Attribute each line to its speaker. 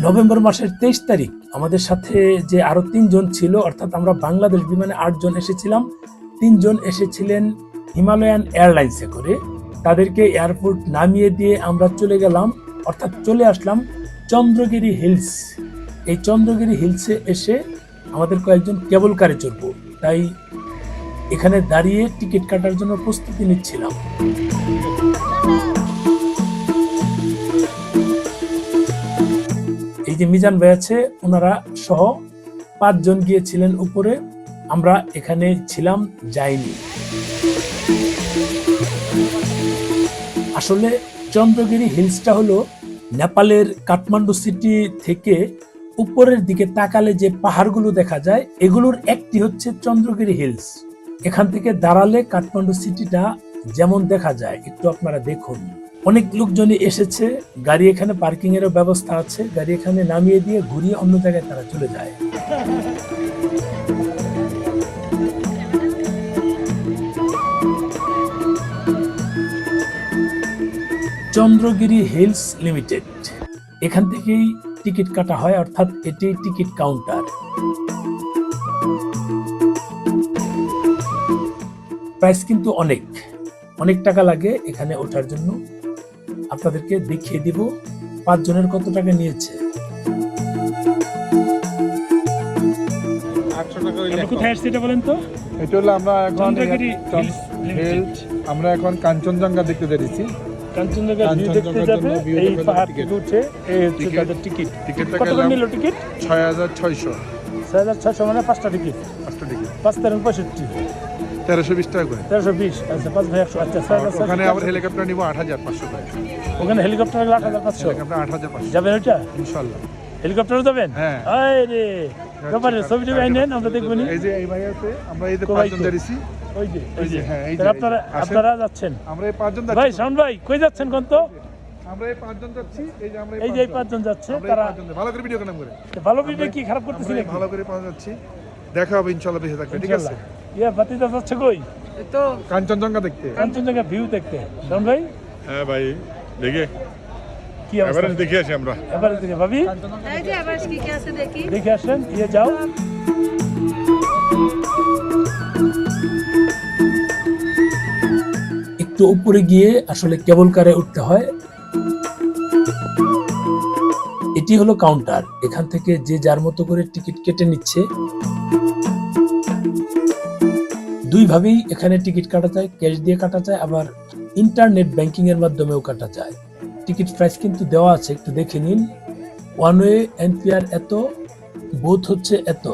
Speaker 1: November মাসের 23 তারিখ আমাদের সাথে যে আরো 3 জন ছিল, অর্থাৎ আমরা বাংলাদেশ বিমানে 8 জন এসেছিলাম, 3 জন এসেছিলেন হিমালয়ান এয়ারলাইন্সে করে। তাদেরকে এয়ারপোর্ট নামিয়ে দিয়ে আমরা চলে গেলাম, অর্থাৎ চলে আসলাম চন্দ্রগিরি হিলস। এই চন্দ্রগিরি হিলসে এসে আমাদের কয়েকজন কেবল কারে চড়বো, তাই এখানে দাঁড়িয়ে টিকিট কাটার জন্য প্রস্তুতি নিচ্ছিলাম। এই যে মিজান ভাই আছে, ওনারা সহ 5 জন গিয়েছিলেন উপরে, আমরা এখানে ছিলাম, যাইনি। আসলে চন্দ্রগিরি হিলসটা হলো নেপালের কাঠমান্ডু সিটি থেকে উপরের দিকে তাকালে যে পাহাড়গুলো দেখা যায়, এগুলোর একটি হচ্ছে চন্দ্রগিরি হিলস। এখান থেকে দাঁড়ালে কাঠমান্ডু সিটিটা যেমন দেখা যায়, একটু আপনারা দেখুন। অনেক লোকজনই এসেছে, গাড়ি এখানে পার্কিং এরও ব্যবস্থা আছে, গাড়ি এখানে নামিয়ে দিয়ে ঘুরিয়ে অন্য জায়গায় তারা চলে যায়। চন্দ্রগিরি হিলস লিমিটেড, এখান থেকেই টিকিট কাটা হয়, অর্থাৎ এটি টিকিট কাউন্টার। প্রাইস কিন্তু অনেক অনেক টাকা লাগে এখানে ওঠার জন্য। আপনাদেরকে দেখিয়ে দিব 5 জনের কত টাকা নিয়েছে।
Speaker 2: 800 টাকা।
Speaker 1: কোথায় আসছে এটা বলেন তো?
Speaker 2: এটা হলো আমরা এখন
Speaker 1: চন্দ্রগিরি
Speaker 2: আমরা এখন কাঞ্চনজঙ্ঘা দেখতে যাচ্ছি।
Speaker 1: কাঞ্চনজঙ্ঘা ভিউ দেখতে যাবে, এই পাহাড় থেকে উঠে এই হচ্ছে তাদের টিকিট।
Speaker 2: টিকিটটা
Speaker 1: কত করে নিল টিকিট?
Speaker 2: 6600।
Speaker 1: 6600 মানে 5টা টিকিট।
Speaker 2: 5টা টিকিট
Speaker 1: 5 × 65
Speaker 2: 1320 টাকা করে।
Speaker 1: 1320। আচ্ছা 5 ভাই 100। আচ্ছা 6600।
Speaker 2: ওখানে আবার হেলিকপ্টার নিব 8500 টাকা।
Speaker 1: ওখানে হেলিকপ্টার লাগলে 8500।
Speaker 2: হেলিকপ্টার 8500
Speaker 1: যাবেন ওইটা?
Speaker 2: ইনশাআল্লাহ।
Speaker 1: হেলিকপ্টারে যাবেন?
Speaker 2: হ্যাঁ।
Speaker 1: আরে ব্যাপারে ছবিটা বাইনেন, আমরা দেখব নি।
Speaker 2: এই যে এই ভাই আছে, আমরা এই যে 5 জন যাচ্ছি।
Speaker 1: ওই যে
Speaker 2: হ্যাঁ, এই যে
Speaker 1: আপনারা যাচ্ছেন?
Speaker 2: আমরা এই 5 জন যাচ্ছি।
Speaker 1: ভাই শাওন ভাই কই যাচ্ছেন কোন তো?
Speaker 2: আমরা এই 5 জন যাচ্ছি। এই যে আমরা
Speaker 1: এই যে 5 জন যাচ্ছে, তারা
Speaker 2: ভালো করে ভিডিও করলাম করে।
Speaker 1: ভালো ভিডিও কি খারাপ করতেছি
Speaker 2: আমরা
Speaker 1: নাকি?
Speaker 2: ভালো করে পাওয়া যাচ্ছি। দেখা হবে ইনশাআল্লাহ, বেঁচে থাকবে, ঠিক আছে?
Speaker 1: ইয়া বাতিদা যাচ্ছে কই? এই তো
Speaker 2: কাঞ্চনজঙ্ঘা দেখতে।
Speaker 1: কাঞ্চনজঙ্ঘা ভিউ দেখতে। শাওন ভাই?
Speaker 3: হ্যাঁ ভাই, দেখে
Speaker 1: কি অবস্থা?
Speaker 3: এবারে দেখে আসি আমরা।
Speaker 1: এবারে দেখে ভাবি?
Speaker 4: এই যে আবার কি আছে দেখি।
Speaker 1: দেখে আসেন, ইয়ে যাও। একটু উপরে গিয়ে আসলে কেবল কারে উঠতে হয়। এটি হলো কাউন্টার, এখান থেকে যে যার মতো করে টিকিট কেটে নিচ্ছে। 2 ভাবেই এখানে টিকিট কাটা যায়, ক্যাশ দিয়ে কাটা যায়, আবার ইন্টারনেট ব্যাংকিং এর মাধ্যমেও কাটা যায়। টিকিট প্রাইস কিন্তু দেওয়া আছে, একটু দেখে নিন। ওয়ান ওয়ে এনপিআর এত, বোথ হচ্ছে এত।